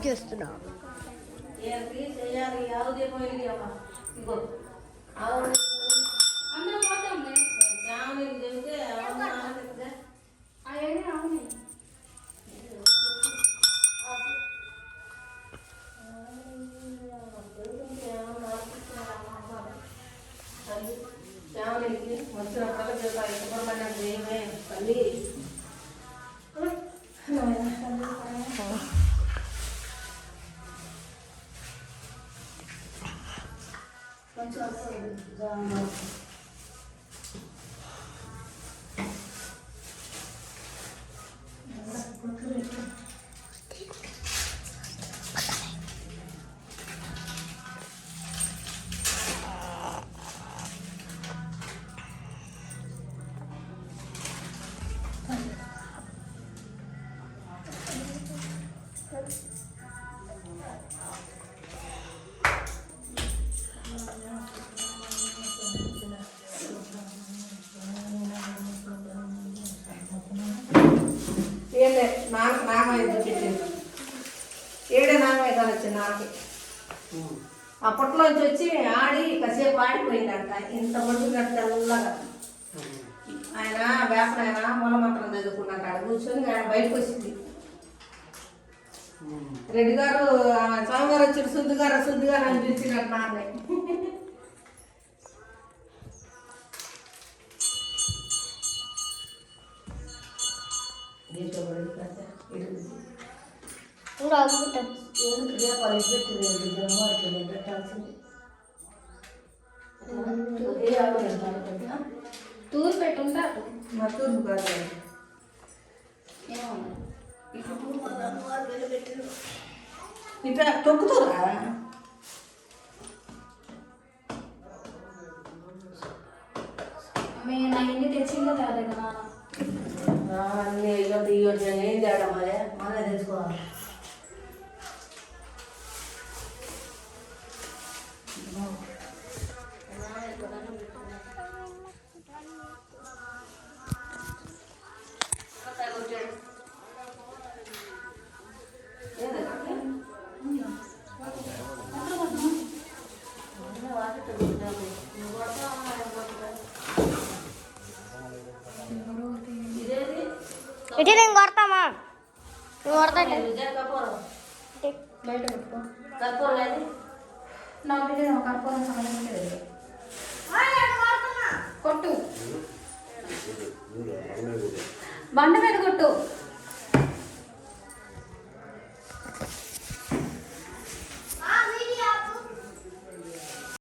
చేస్తున్నా ఏడే నాగవేదాలు వచ్చింది నాకే అప్పట్లోంచి వచ్చి ఆడి కాసేపు ఆడిపోయిందంట ఇంత మంది తెల్లగా ఆయన వేపన ఆయన మూలమంత్రం చదువుకున్నాక ఆడ కూర్చొని ఆయన బయటకు వచ్చింది రెడ్డి గారు స్వామి గారు వచ్చి శుద్ధి గారు అని పిలిచినట్టు నాన్నే తూరు పెట్టుంటా మా తూర్పు కాదు ఇట్లా తొక్కుతురా మేము అన్ని తెచ్చిందో కాదు కదా అన్నీ ఇవ్వద్దు ఏం తేడా మరి మనమే తెచ్చుకోవాలి ఇటు నేను కొడతామా నువ్వు కొడతా బయట పెట్టుకో కర్పూరం లేదు నా బిడ్డ కర్పూరం సంబంధం లేదు కొట్టు బండ మీద కొట్టు